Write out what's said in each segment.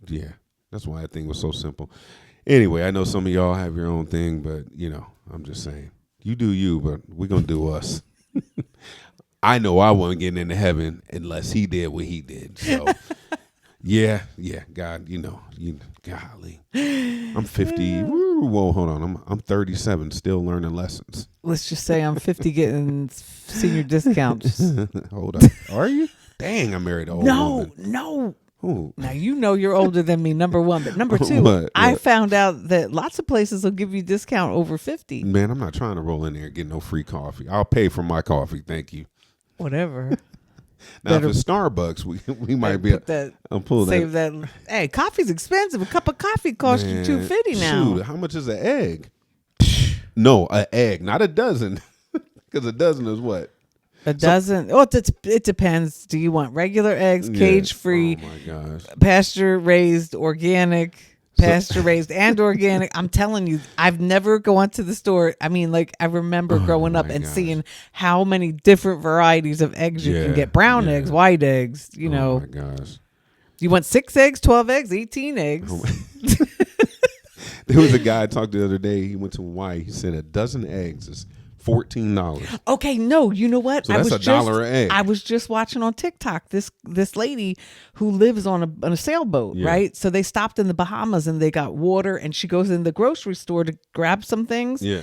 Yeah, that's why that thing was so simple. Anyway, I know some of y'all have your own thing, but I'm just saying, you do you, but we're gonna do us. I know I wasn't getting into heaven unless he did what he did. So, yeah, God, golly, I'm 50. Whoa, hold on, I'm 37, still learning lessons. Let's just say I'm 50 getting senior discounts. Hold up, are you? Dang, I married an old woman. No. Ooh. Now you're older than me, number one. But number two, What? I found out that lots of places will give you discount over 50. Man, I'm not trying to roll in there and get no free coffee. I'll pay for my coffee, thank you. Whatever. Now, if it's Starbucks, we might be able to pull save that. Hey, coffee's expensive. A cup of coffee costs you $2.50 now. Shoot, how much is an egg? No, an egg, not a dozen. Because a dozen is what? A dozen. It depends. Do you want regular eggs, cage free, oh my gosh, pasture raised, organic? Pasture raised and organic. I'm telling you, I've never gone to the store. I mean, like, I remember growing up and seeing how many different varieties of eggs you can get. Brown eggs, white eggs, Oh my gosh. Do you want 6 eggs, 12 eggs, 18 eggs? There was a guy I talked to the other day. He went to Hawaii. He said a dozen eggs is $14. Okay, no, you know what? So that's $1 an egg. I was just watching on TikTok this lady who lives on a sailboat, right? So they stopped in the Bahamas and they got water, and she goes in the grocery store to grab some things. Yeah.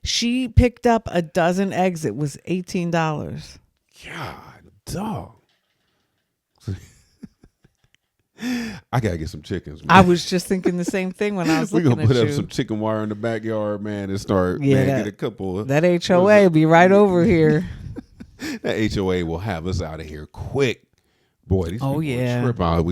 She picked up a dozen eggs. It was $18. God, dog. I gotta get some chickens, man. I was just thinking the same thing when I was looking at you. We're gonna put up some chicken wire in the backyard, man, and start get a couple of, that HOA will be right over here. That HOA will have us out of here quick. Boy, these people trip out.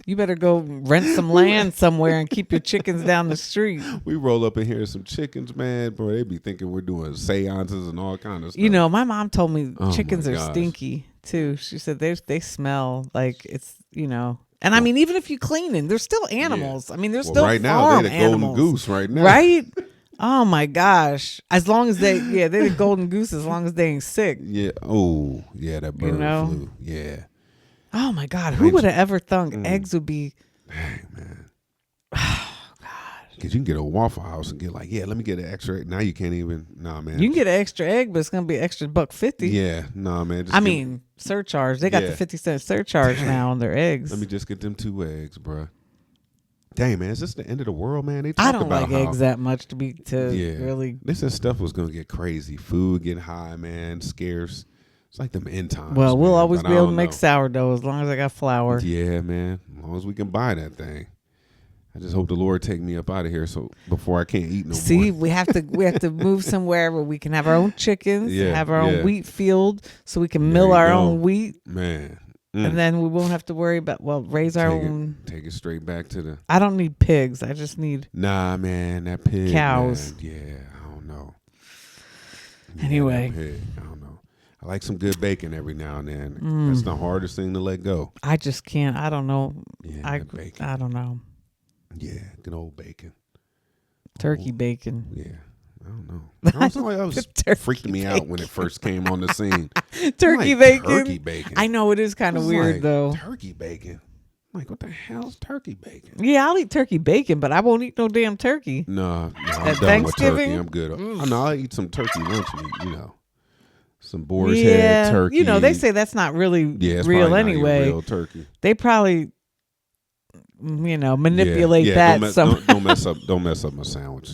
You better go rent some land somewhere and keep your chickens down the street. We roll up in here some chickens, man. Boy, they be thinking we're doing seances and all kind of stuff. My mom told me chickens are stinky too. She said they smell like it's, And I mean, even if you clean them, they're still animals. Yeah. I mean, they're still right now farm they're the animals. golden goose right now, right? Oh my gosh! As long as they're the golden goose. As long as they ain't sick. Yeah. Oh, yeah. That bird flu. Yeah. Oh my God! Who would have ever thunk eggs would be? Dang, man. Oh God! Because you can get a Waffle House and get let me get an extra. Now you can't even. Nah, man. You can get an extra egg, but it's gonna be extra $1.50. Yeah. Nah, man. Surcharge. They got the 50-cent surcharge now on their eggs. Let me just get them 2 eggs, bruh. Dang, man, is this the end of the world, man? They I don't like eggs that much to really. They said stuff was gonna get crazy. Food getting high, man, scarce. It's like them end times. Well, we'll always be able to make sourdough as long as I got flour. Yeah, man. As long as we can buy that thing. I just hope the Lord take me up out of here before I can't eat no more. See, we have to move somewhere where we can have our own chickens, have our own wheat field, so we can mill our own wheat. Man. And then we won't have to worry about raise our own. Take it straight back to the. I don't need pigs. I just need. Nah, man, that pig. Cows. Man, yeah, I don't know. Anyway. I don't know. I like some good bacon every now and then. That's the hardest thing to let go. I just can't. I don't know. Yeah, bacon. I don't know. Yeah, good old bacon. Turkey bacon. Yeah. I don't know. That was freaking me out when it first came on the scene. Turkey bacon. Turkey bacon. I know it is kind of weird though. Turkey bacon. I'm like, what the hell is turkey bacon? Yeah, I'll eat turkey bacon, but I won't eat no damn turkey. No, I'm done with turkey. I'm good. I'll eat some turkey lunch meat, some boar's head turkey. They say that's not really real anyway. Real turkey. They probably manipulate that. Don't mess up my sandwich.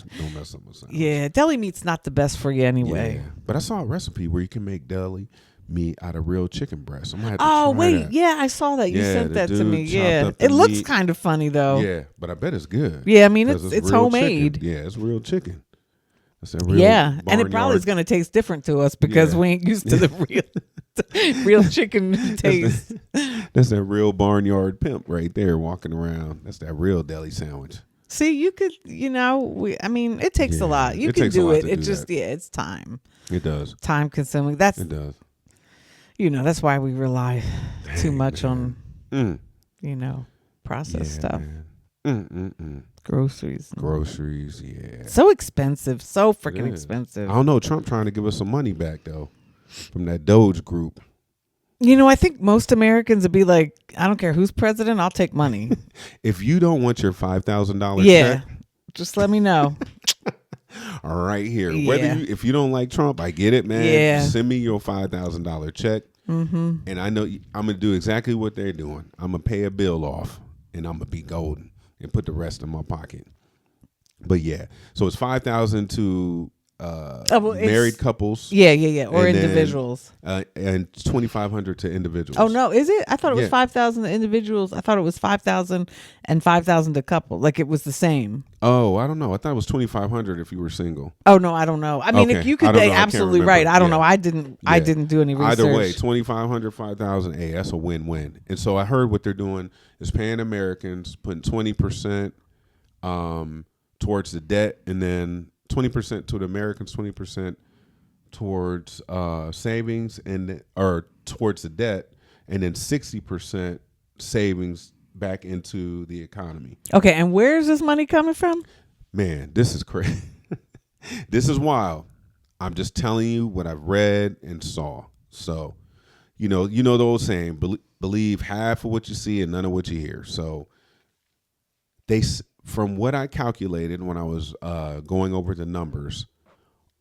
Yeah, deli meat's not the best for you anyway. Yeah. But I saw a recipe where you can make deli meat out of real chicken breast. I'm gonna have to try that. Yeah, I saw that. You sent that to me. Yeah, it looks kind of funny though. Yeah, but I bet it's good. Yeah, I mean it's homemade. Chicken. Yeah, it's real chicken. That's that real and it probably is going to taste different to us because we ain't used to the real chicken taste. That's that real barnyard pimp right there walking around. That's that real deli sandwich. See, you could, it takes a lot. You can do it. It just, it's time. It does. Time consuming. It does. That's why we rely too much on, processed stuff. Groceries, yeah. So expensive, so freaking expensive. I don't know. Trump trying to give us some money back though, from that Doge group. I think most Americans would be like, I don't care who's president, I'll take money. If you don't want your $5,000 Yeah. check, Just let me know. right here. Yeah. If you don't like Trump, I get it, man. Yeah. Send me your $5,000 check, and I know I'm gonna do exactly what they're doing. I'm gonna pay a bill off, and I'm gonna be golden and put the rest in my pocket. But yeah, so it's 5,000 to married couples. Yeah, or and then, individuals. and 2,500 to individuals. Oh no, is it? I thought it was Yeah. 5,000 to individuals. I thought it was 5,000 and 5,000 to couple. Like it was the same. Oh, I don't know. I thought it was 2,500 if you were single. Oh no, I don't know. I mean, Okay. if you I could don't be know. I can't absolutely remember. right. I don't Yeah. know. I didn't do any research. Either way, 2,500, 5,000. Hey, that's a win-win. And so I heard what they're doing is paying Americans, putting 20% towards the debt, and then 20% to the Americans, 20% towards savings or towards the debt, and then 60% savings back into the economy. Okay, and where is this money coming from? Man, this is crazy. This is wild. I'm just telling you what I've read and saw. So, you know the old saying, believe half of what you see and none of what you hear. So, from what I calculated when I was going over the numbers,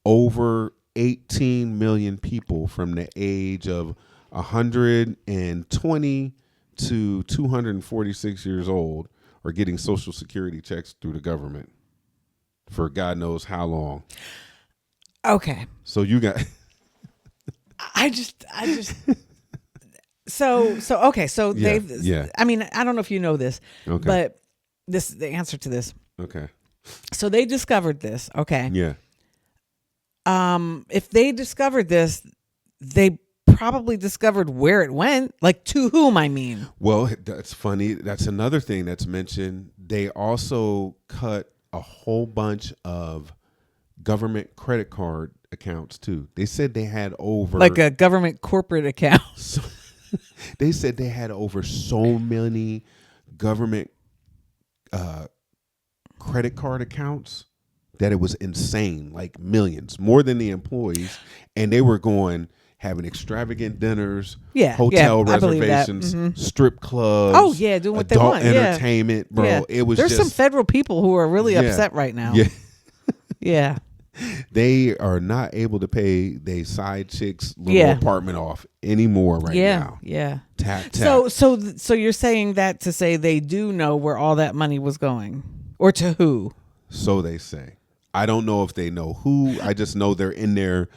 over 18 million people from the age of 120 to 246 years old are getting Social Security checks through the government for God knows how long. Okay. So you got I just so okay, so Yeah, they've yeah. I mean, I don't know if you know this, Okay. but the answer to this. Okay. So they discovered this, okay? Yeah. If they discovered this, they probably discovered where it went, like to whom, I mean. Well, that's funny. That's another thing that's mentioned. They also cut a whole bunch of government credit card accounts too. They said they had over Like a government corporate account. they said they had over so many government credit card accounts that it was insane, like millions, more than the employees, and they were having extravagant dinners, hotel I believe that. reservations, strip clubs. Oh yeah, doing what they adult want. entertainment, bro. Yeah. It was There's just some federal people who are really upset right now. Yeah. Yeah. They are not able to pay their side chick's little apartment off anymore right now. Yeah. Tap, tap. So you're saying that to say they do know where all that money was going, or to who? So they say. I don't know if they know who. I just know they're in there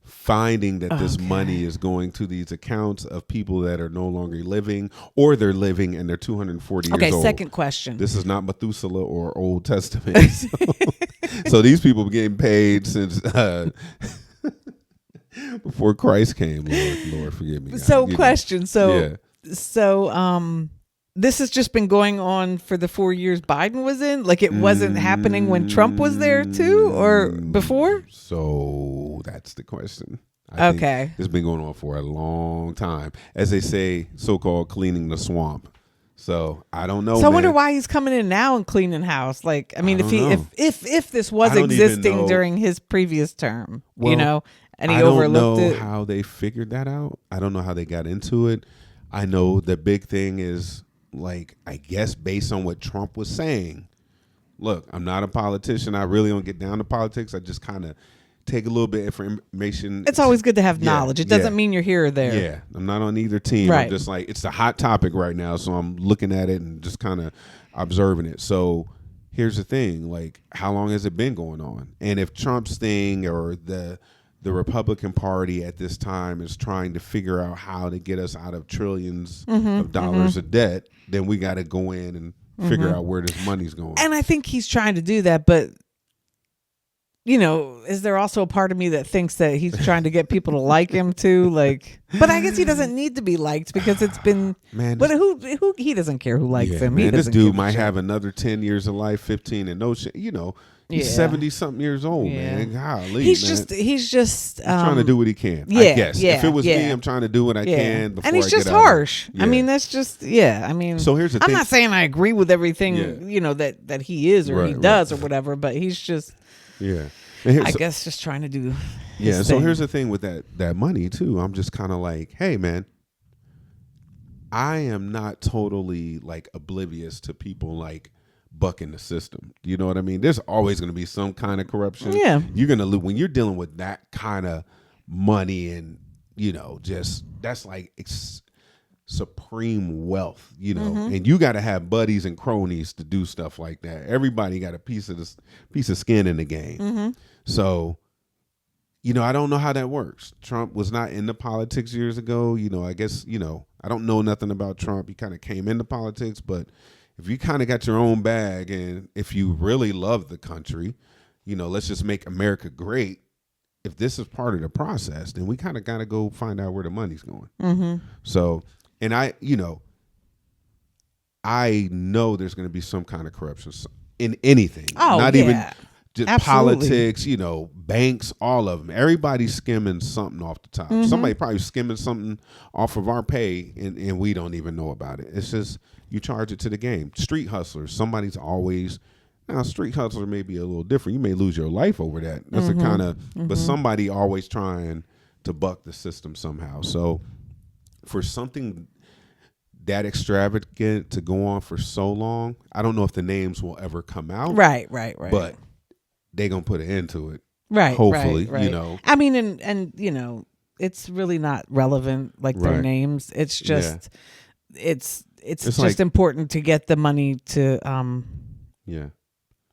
finding that this money is going to these accounts of people that are no longer living, or they're living and they're 240 years old. Okay, second question. This is not Methuselah or Old Testament. So these people were getting paid since before Christ came. Lord forgive me. So God. question. This has just been going on for the 4 years Biden was in? Like it wasn't happening when Trump was there too, or before? So that's the question. I think it's been going on for a long time. As they say, so-called cleaning the swamp. So I don't know. So I wonder why he's coming in now and cleaning house. Like, I mean, if this was existing during his previous term, and he overlooked it. I don't know how they figured that out. I don't know how they got into it. I know the big thing is, like, I guess based on what Trump was saying. Look, I'm not a politician. I really don't get down to politics. I just kind of take a little bit of information. It's always good to have knowledge. It doesn't mean you're here or there. Yeah, I'm not on either team. Right. I'm just like, it's the hot topic right now, so I'm looking at it and just kind of observing it. So here's the thing, like, how long has it been going on? And if Trump's thing or the Republican Party at this time is trying to figure out how to get us out of trillions of dollars of debt, then we got to go in and figure out where this money's going. And I think he's trying to do that, but is there also a part of me that thinks that he's trying to get people to like him too? Like, but I guess he doesn't need to be liked because it's been. Man, but who he doesn't care who likes him. Man, this dude might have another 10 years of life, 15, and no shit. He's 70 something years old, man. Golly, he's just trying to do what he can. I guess if it was me, I'm trying to do what I can. Before and he's I just get harsh. Yeah. I mean, that's just I mean, so here's the thing. I'm not saying I agree with everything that he is or he does or whatever, but he's just I guess just trying to do. So here's the thing with that money too. I'm just kind of like, hey man, I am not totally like oblivious to people like bucking the system. You know what I mean? There's always going to be some kind of corruption. Yeah. You're going to lose when you're dealing with that kind of money and, just that's like supreme wealth, and you got to have buddies and cronies to do stuff like that. Everybody got a piece of skin in the game. So, I don't know how that works. Trump was not into politics years ago. I guess, I don't know nothing about Trump. He kind of came into politics, but if you kind of got your own bag and if you really love the country, let's just make America great. If this is part of the process, then we kind of got to go find out where the money's going. So, and I know there's going to be some kind of corruption in anything. Oh, not yeah. even just Absolutely. politics, banks, all of them. Everybody's skimming something off the top. Somebody probably skimming something off of our pay, and we don't even know about it. It's just you charge it to the game. Street hustlers, somebody's always. Now, street hustler may be a little different. You may lose your life over that. That's a kind of, but somebody always trying to buck the system somehow. So for something that extravagant to go on for so long, I don't know if the names will ever come out. Right. But they gonna put an end to it. Right. Hopefully, right. I mean, and it's really not relevant, like their Right. names. It's just, it's just like- important to get the money to Yeah.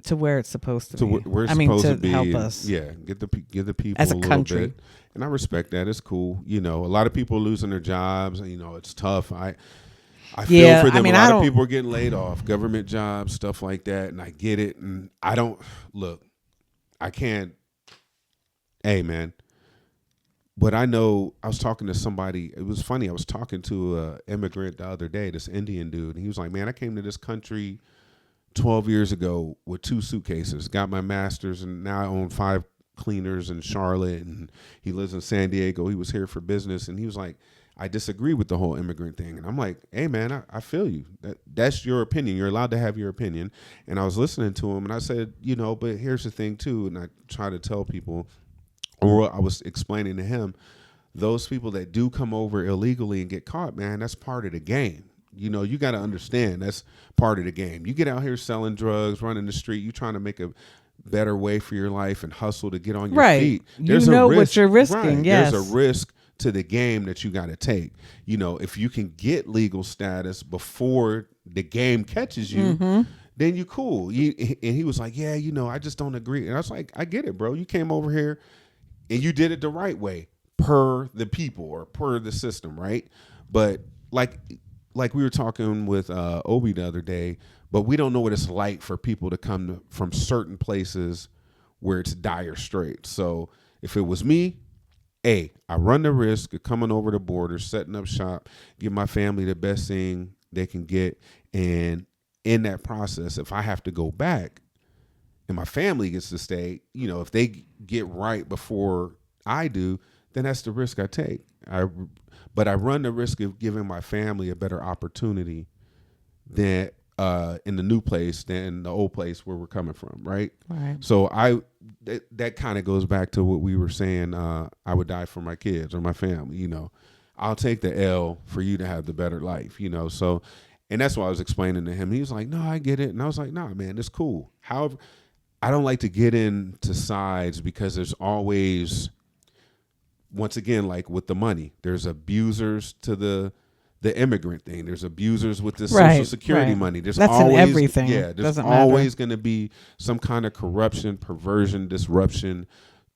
to where it's supposed to To be. where it's I mean, supposed to to be. help and, us. Yeah, get the people As a a little country. bit. And I respect that. It's cool. A lot of people are losing their jobs. It's tough. I feel Yeah, for them. I mean, a I lot of don't- people are getting laid off, government jobs, stuff like that, and I get it. And I don't look. I can't. Hey, man. But I know I was talking to somebody. It was funny. I was talking to an immigrant the other day, this Indian dude, and he was like, "Man, I came to this country 12 years ago with 2 suitcases, got my master's, and now I own 5 cleaners in Charlotte, and he lives in San Diego. He was here for business." And he was like, "I disagree with the whole immigrant thing." And I'm like, "Hey, man, I feel you. That's your opinion. You're allowed to have your opinion." And I was listening to him, and I said, but here's the thing, too. And I try to tell people, or I was explaining to him, those people that do come over illegally and get caught, man, that's part of the game. You got to understand that's part of the game. You get out here selling drugs, running the street, you trying to make a better way for your life and hustle to get on your Right. feet. You know what you're risking, Right. yes. There's a risk to the game that you got to take. If you can get legal status before the game catches you, then you cool. And he was like, "Yeah, I just don't agree." And I was like, "I get it, bro. You came over here and you did it the right way, per the people or per the system, right?" But like we were talking with Obi the other day, but we don't know what it's like for people to come from certain places where it's dire straits. So if it was me, I run the risk of coming over the border, setting up shop, give my family the best thing they can get. And in that process, if I have to go back and my family gets to stay, if they get right before I do, then that's the risk I take. But I run the risk of giving my family a better opportunity than in the new place than the old place where we're coming from, right? Right. So that kind of goes back to what we were saying. I would die for my kids or my family. I'll take the L for you to have the better life. So, and that's why I was explaining to him. He was like, "No, I get it," and I was like, "Nah, man, it's cool." However, I don't like to get into sides because there's always, once again, like with the money, there's abusers to the immigrant thing. There's abusers with the Social Security money. There's That's always, in everything. Yeah, there's Doesn't always going to be some kind of corruption, perversion, disruption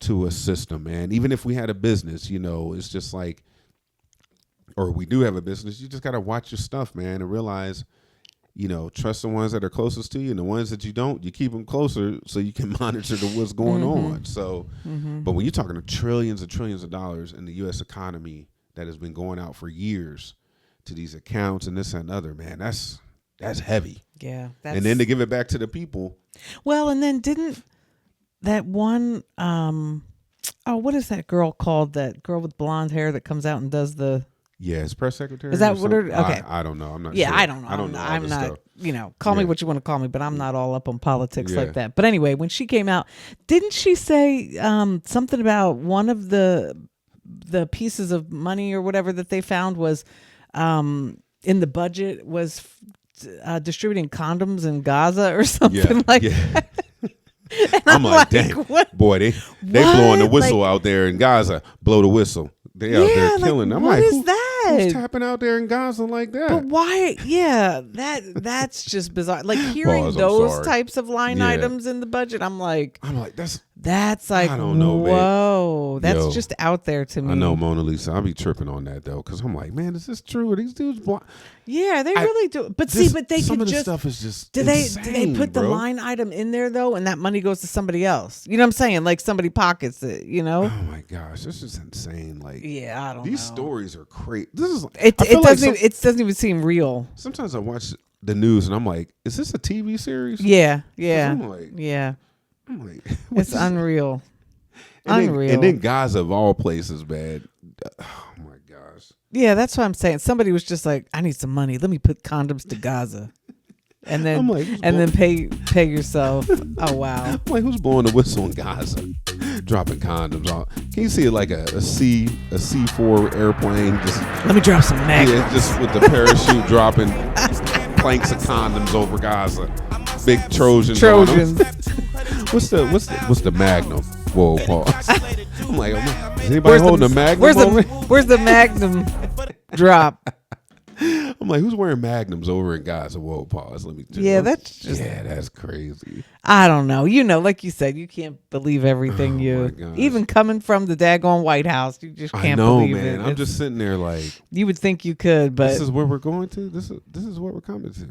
to a system, man. Even if we had a business, it's just like, or we do have a business, you just got to watch your stuff, man, and realize, trust the ones that are closest to you, and the ones that you don't, you keep them closer so you can monitor what's going on. So, but when you're talking to trillions and trillions of dollars in the U.S. economy that has been going out for years to these accounts and this and other, man, that's heavy. Yeah. And then to give it back to the people. Well, and then didn't that one, what is that girl called? That girl with blonde hair that comes out and does the. Yeah, it's press secretary. Is that what her? Okay. I don't know. I'm not Yeah, sure. I don't know. I don't know. I'm all this not, stuff. call me Yeah. what you want to call me, but I'm not all up on politics Yeah. like that. But anyway, when she came out, didn't she say something about one of the pieces of money or whatever that they found was in the budget was distributing condoms in Gaza or something like that. And I'm like, dang, what? boy, they blowing the whistle out there in Gaza. Blow the whistle. They out there killing. I'm what like, is that? Who's tapping out there in Gaza like that? But why? Yeah, that's just bizarre. Like hearing Pause, those types of line items in the budget, I'm like that's like, I don't know, whoa, babe. that's just out there to me. I know, Mona Lisa. I'll be tripping on that though, because I'm like, man, is this true? Are these dudes blind? Yeah, they really do. But see, but they some could of this just stuff is just do they put the line item in there though, and that money goes to somebody else? You know what I'm saying? Like somebody pockets it. You know? Oh my gosh, this is insane. Like, yeah, I don't. These stories are crazy. This is it doesn't even seem real. Sometimes I watch the news and I'm like, is this a TV series? Yeah. I'm like, it's unreal. And then Gaza of all places, man. Oh my gosh. Yeah, that's what I'm saying. Somebody was just like, I need some money. Let me put condoms to Gaza. And then then pay yourself. Oh wow. I'm like, who's blowing the whistle in Gaza? Dropping condoms on. Can you see it like a C4 airplane? Just let me drop some magnums. Yeah, just with the parachute dropping planks of condoms over Gaza. Big Trojans. What's the Magnum? Whoa, pause. I'm like, is anybody holding a Magnum? Where's the Magnum drop? I'm like, who's wearing Magnums over in Gaza? Whoa, pause. Let me. That's crazy. I don't know. You know, like you said, you can't believe everything even coming from the daggone White House. You just can't believe it. I'm just sitting there like, you would think you could, but this is where we're going to. This is what we're coming to.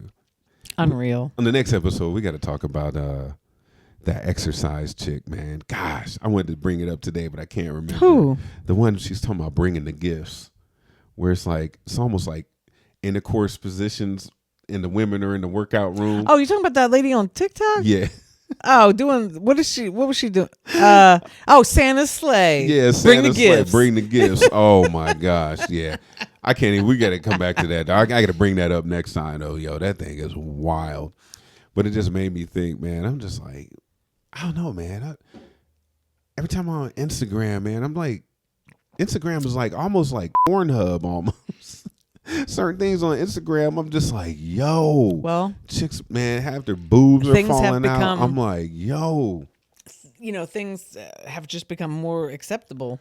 Unreal. On the next episode, we got to talk about that exercise chick, man. Gosh, I wanted to bring it up today, but I can't remember. Who? The one she's talking about bringing the gifts, where it's almost like intercourse positions, and the women are in the workout room. Oh, you talking about that lady on TikTok? Yeah. Oh, what was she doing? Santa's sleigh. Yeah, bring the gifts. Bring the gifts. Oh my gosh, yeah. I can't even. We got to come back to that. I got to bring that up next time, though. Yo, that thing is wild. But it just made me think, man. I'm just like, I don't know, man. Every time I'm on Instagram, man, I'm like, Instagram is like almost like Pornhub almost. Certain things on Instagram, I'm just like, yo. Well, chicks, man, have their boobs are falling out. I'm like, yo. You know, things have just become more acceptable.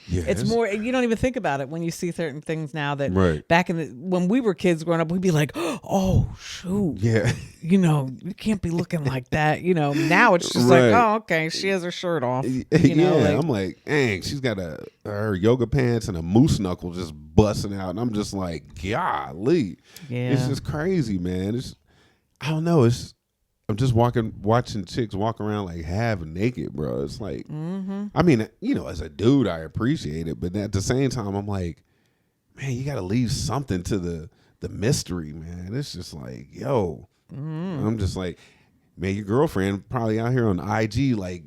Yeah, it's more. You don't even think about it when you see certain things now that back when we were kids growing up, we'd be like, oh shoot, yeah, you know, you can't be looking like that. You know, now it's just like, oh okay, she has her shirt off. You know, I'm like, dang, she's got her yoga pants and a moose knuckle just busting out, and I'm just like, golly, it's just crazy, man. I don't know, I'm just watching chicks walk around like half naked, bro. It's like, I mean, you know, as a dude, I appreciate it, but at the same time, I'm like, man, you got to leave something to the mystery, man. It's just like, yo, I'm just like, man, your girlfriend probably out here on IG like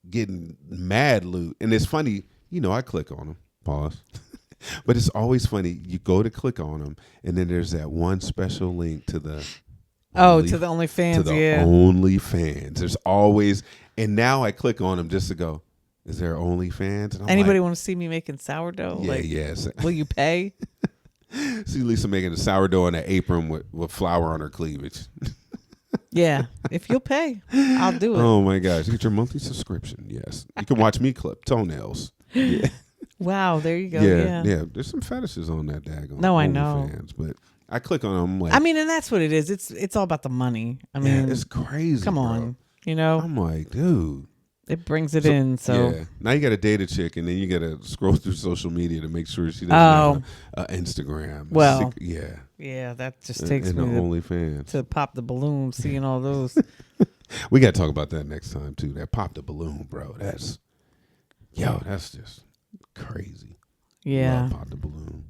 getting mad loot, and it's funny, you know, I click on them, pause, but it's always funny. You go to click on them, and then there's that one special link to the. To the OnlyFans, to the OnlyFans. There's always, and now I click on them just to go, is there OnlyFans? And anybody want to see me making sourdough? Yeah, yes. Will you pay? See Lisa making a sourdough in an apron with flour on her cleavage. Yeah, if you'll pay, I'll do it. Oh my gosh, get your monthly subscription. Yes, you can watch me clip toenails. Yeah. Wow, there you go. Yeah. There's some fetishes on that daggone. No, I know. OnlyFans, but I click on them like. I mean, and that's what it is. It's all about the money. I mean, it's crazy. Come on, you know. I'm like, dude. It brings it in. So yeah. Now you got to date a chick, and then you got to scroll through social media to make sure she doesn't have Instagram. Well, yeah, that just takes and me the OnlyFans to pop the balloon, seeing all those. We got to talk about that next time too. That pop the balloon, bro. That's just crazy. Yeah, love Pop the Balloon.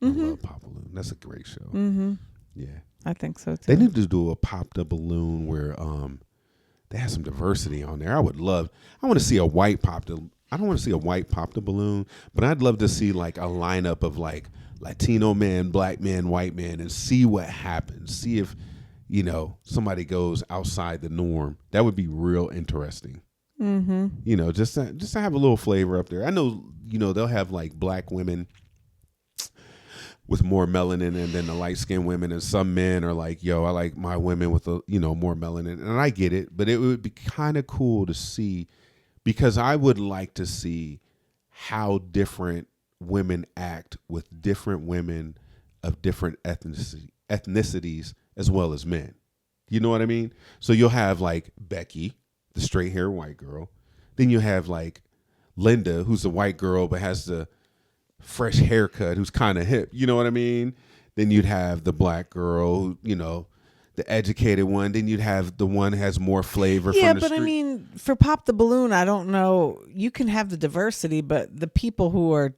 I love Pop Balloon. That's a great show. Mm-hmm. Yeah, I think so too. They need to do a Pop the Balloon where they have some diversity on there. I want to see a white Pop the. I don't want to see a white Pop the Balloon, but I'd love to see like a lineup of like Latino men, black men, white men, and see what happens. See if somebody goes outside the norm. That would be real interesting. Mm-hmm. Just to have a little flavor up there. I know they'll have like black women with more melanin and then the light skinned women, and some men are like, yo, I like my women with more melanin, and I get it, but it would be kind of cool to see, because I would like to see how different women act with different women of different ethnicities as well as men. You know what I mean? So you'll have like Becky, the straight hair white girl. Then you have like Linda, who's a white girl but has the fresh haircut, who's kind of hip. You know what I mean? Then you'd have the black girl, the educated one. Then you'd have the one that has more flavor. Yeah, from the but street. I mean, for Pop the Balloon, I don't know. You can have the diversity, but the people who are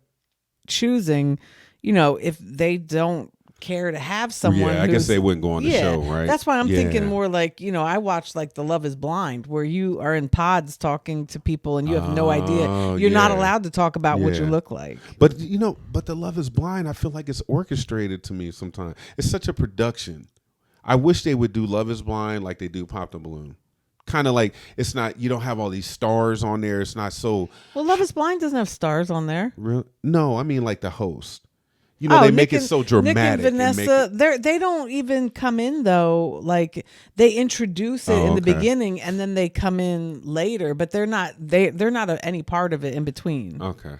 choosing, if they don't care to have someone, I guess they wouldn't go on the show, right? That's why I'm thinking more like, I watch like the Love is Blind, where you are in pods talking to people and you have no idea. You're not allowed to talk about what you look like. But but the Love is Blind, I feel like it's orchestrated to me sometimes. It's such a production. I wish they would do Love is Blind like they do Pop the Balloon. Kind of like, it's not, you don't have all these stars on there. It's not so. Well, Love is Blind doesn't have stars on there. Real? No, I mean like the host. They make it so dramatic. Nick and Vanessa, they don't even come in though. Like they introduce it in the beginning, and then they come in later. But they're not any part of it in between. Okay.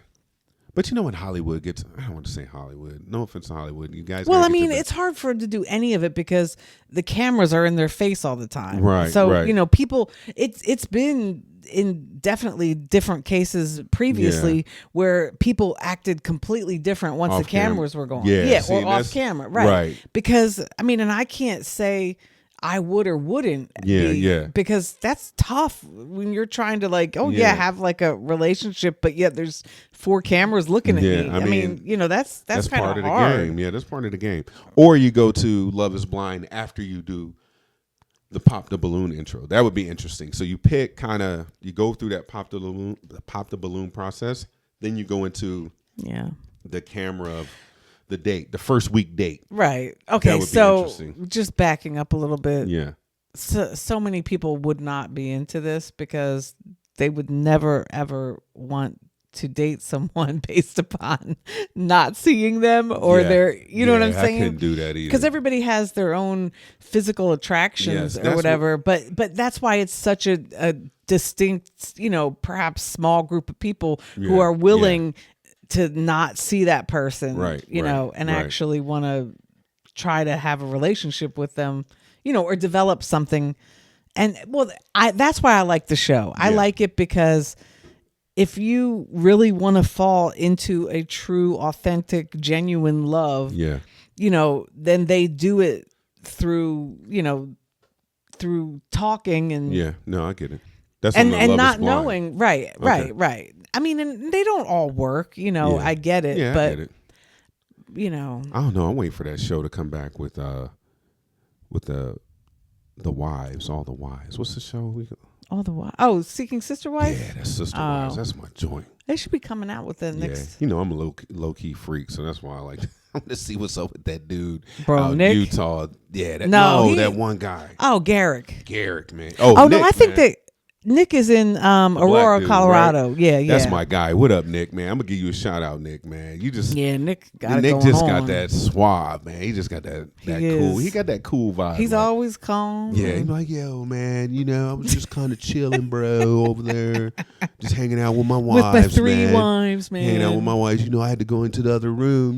But when Hollywood gets, I don't want to say Hollywood. No offense to Hollywood, you guys. Well, I mean, it's hard for them to do any of it because the cameras are in their face all the time. Right. So right. People, it's been in definitely different cases previously where people acted completely different once the cameras were going. Or off camera, right? Because I mean, and I can't say I would or wouldn't because that's tough when you're trying to like, have like a relationship, but yet there's 4 cameras looking at me. I mean, that's part of the hard. game. Yeah, that's part of the game. Or you go to Love is Blind after you do the Pop the Balloon intro. That would be interesting. So you pick you go through that Pop the Balloon process, then you go into the camera of the date, the first week date. Right. Okay. So just backing up a little bit. Yeah. So many people would not be into this because they would never ever want to date someone based upon not seeing them or their, you know what I'm saying? I couldn't do that either. Because everybody has their own physical attractions or whatever. But that's why it's such a distinct, perhaps small group of people who are willing to not see that person, and actually want to try to have a relationship with them, or develop something. And that's why I like the show. I like it because if you really want to fall into a true, authentic, genuine love, then they do it through talking and I get it. That's and not knowing, right. I mean, and they don't all work, I get it, but I get it. I don't know. I'm waiting for that show to come back with the wives, all the wives. What's the show? All the wives. Oh, Seeking Sister Wife? Yeah, that's Sister Wives. That's my joint. They should be coming out with the next. I'm a low key freak, so that's why I like. I want to see what's up with that dude out Nick? Utah. Yeah, that one guy. Oh, Garrick, man. Oh Nick, no, I think man. that Nick is in Aurora, dude, Colorado. Right? Yeah. That's my guy. What up, Nick, man? I'm going to give you a shout out, Nick, man. You just Nick got got that suave, man. He just got that cool. He got that cool vibe. He's always calm. Yeah, he's like, yo, man, I was just kind of chilling, bro, over there. Just hanging out with my wives, with my 3 wives, man. Hanging out with my wives. I had to go into the other room,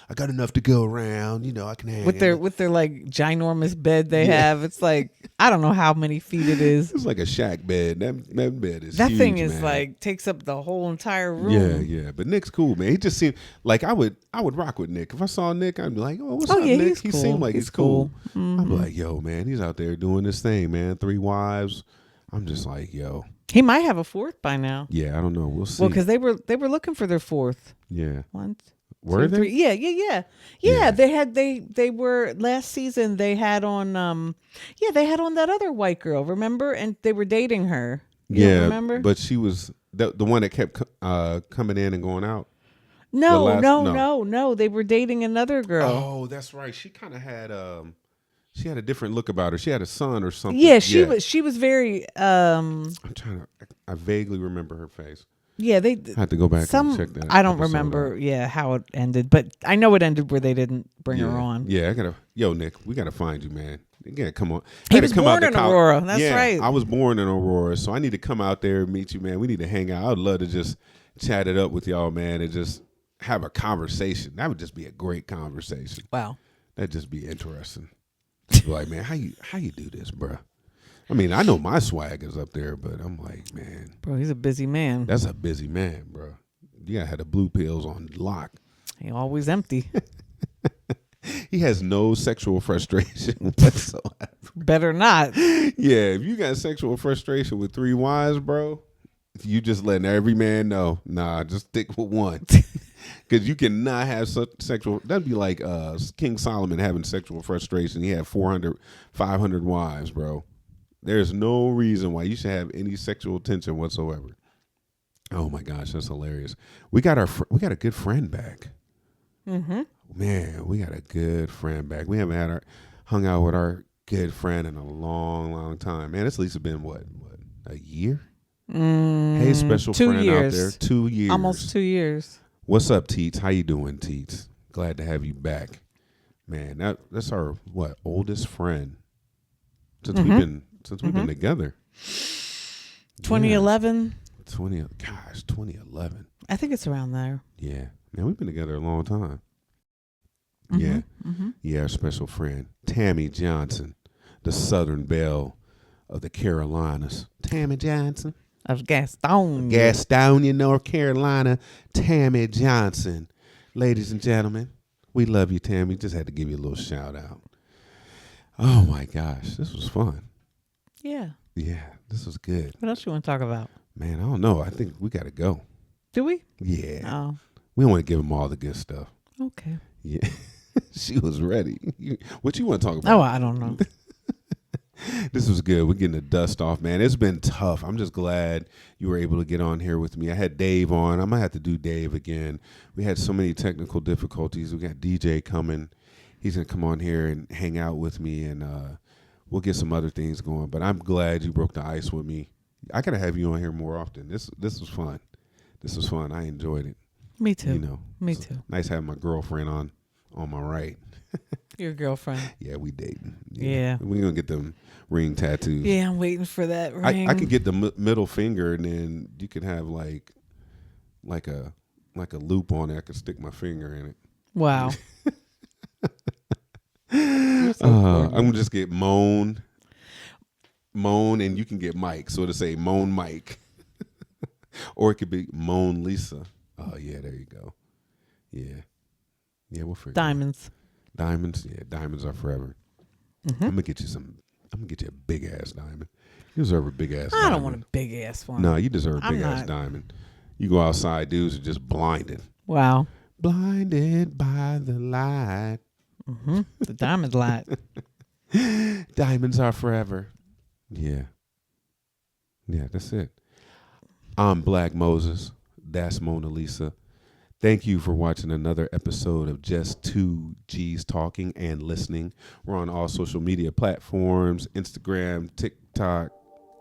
I got enough to go around, I can hang with their like ginormous bed they have. It's like, I don't know how many feet it is. It's like a shack bed. That bed is that huge, thing is man. like takes up the whole entire room. Yeah. But Nick's cool, man. He just seemed like I would rock with Nick. If I saw Nick, I'd be like, oh, what's up, Nick? He seemed like he's cool. Mm-hmm. I'd be like, yo, man, he's out there doing this thing, man. 3 wives. I'm just like, yo. He might have a 4th by now. Yeah, I don't know. We'll see. Well, because they were looking for their 4th. Yeah. 1, 2, were they? 3. Yeah. They were last season. They had on they had on that other white girl. Remember, and they were dating her. You don't remember? But she was the one that kept coming in and going out. No. They were dating another girl. Oh, that's right. She kind of had she had a different look about her. She had a son or something. Yeah, she was very I'm trying to. I vaguely remember her face. Yeah, they I have to go back and check that. I don't episode remember. out. Yeah, how it ended, but I know it ended where they didn't bring her on. Yeah, Nick, we gotta find you, man. You gotta come on. He was born in Aurora. That's right. I was born in Aurora, so I need to come out there and meet you, man. We need to hang out. I'd love to just chat it up with y'all, man, and just have a conversation. That would just be a great conversation. Wow, that'd just be interesting. Just be like, man, how you do this, bro? I mean, I know my swag is up there, but I'm like, man, bro, he's a busy man. That's a busy man, bro. You gotta have the blue pills on lock. He always empty. He has no sexual frustration whatsoever. Better not. Yeah, if you got sexual frustration with 3 wives, bro, you just letting every man know. Nah, just stick with one. Because you cannot have such sexual. That'd be like King Solomon having sexual frustration. He had 400, 500 wives, bro. There's no reason why you should have any sexual tension whatsoever. Oh my gosh, that's hilarious. We got a good friend back. Mm-hmm. Man, we got a good friend back. We haven't hung out with our good friend in a long, long time. Man, it's at least been what a year? Hey, special 2 friend years. out there, 2 years, almost 2 years. What's up, Teets? How you doing, Teets? Glad to have you back, man. That's our oldest friend since we've been together. 2011. 2011. I think it's around there. Yeah, man, we've been together a long time. Yeah. Yeah, our special friend, Tammy Johnson, the Southern Belle of the Carolinas. Tammy Johnson. Of Gastonia. Gastonia, North Carolina. Tammy Johnson. Ladies and gentlemen, we love you, Tammy. Just had to give you a little shout out. Oh, my gosh. This was fun. Yeah. Yeah, this was good. What else you want to talk about? Man, I don't know. I think we got to go. Do we? Yeah. Oh. We don't want to give them all the good stuff. Okay. Yeah. She was ready. What you want to talk about? Oh, I don't know. This was good. We're getting the dust off, man. It's been tough. I'm just glad you were able to get on here with me. I had Dave on. I'm going to have to do Dave again. We had so many technical difficulties. We got DJ coming. He's going to come on here and hang out with me, and we'll get some other things going. But I'm glad you broke the ice with me. I got to have you on here more often. This was fun. This was fun. I enjoyed it. Me too. You know, Me too. Nice having my girlfriend on my right. Your girlfriend. Yeah, we dating. Yeah. We're going to get them ring tattoos. Yeah, I'm waiting for that ring. I could get the middle finger, and then you could have like a loop on it. I could stick my finger in it. Wow. I'm going to just get Moan, and you can get Mike. So to say Moan Mike. Or it could be Moan Lisa. Oh, yeah, there you go. Yeah. Yeah, we'll figure Diamonds. Diamonds? Yeah, diamonds are forever. Mm-hmm. I'm gonna get you a big ass diamond. You deserve a big ass diamond. I don't want a big ass one. No, you deserve a big ass diamond. You go outside, dudes are just blinded. Wow. Blinded by the light. Mm-hmm. The diamond light. Diamonds are forever. Yeah. Yeah, that's it. I'm Black Moses. That's Mona Lisa. Thank you for watching another episode of Just Two G's Talking and Listening. We're on all social media platforms, Instagram, TikTok,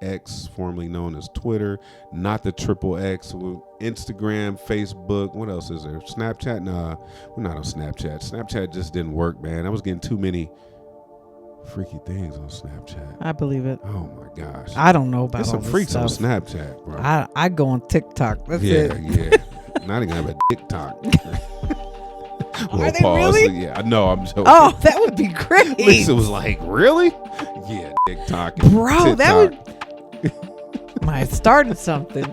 X, formerly known as Twitter, not the triple X, Instagram, Facebook. What else is there? Snapchat? Nah, we're not on Snapchat. Snapchat just didn't work, man. I was getting too many freaky things on Snapchat. I believe it. Oh my gosh. I don't know about There's all some this freaks on stuff. Snapchat, bro. I go on TikTok. That's it. Yeah. Not even have a TikTok. Are they really? Yeah, I know. I'm joking. Oh, that would be great. Lisa was like, "Really? Yeah, TikTok, bro. That would might have started something.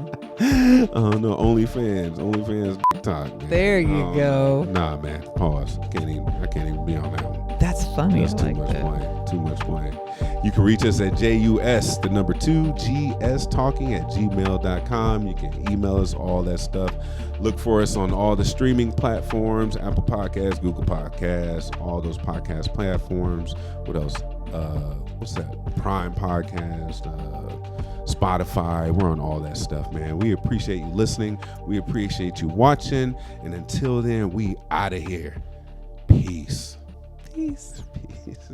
Oh no, OnlyFans, TikTok. Man. There you go. Nah, man. Pause. I can't even be on that one. That's funny. That's too much playing. Too much playing. You can reach us at JUS, the number 2, GS talking at gmail.com. You can email us, all that stuff. Look for us on all the streaming platforms, Apple Podcasts, Google Podcasts, all those podcast platforms. What else? What's that? Prime Podcast, Spotify. We're on all that stuff, man. We appreciate you listening. We appreciate you watching. And until then, we out of here. Peace. Peace. Peace.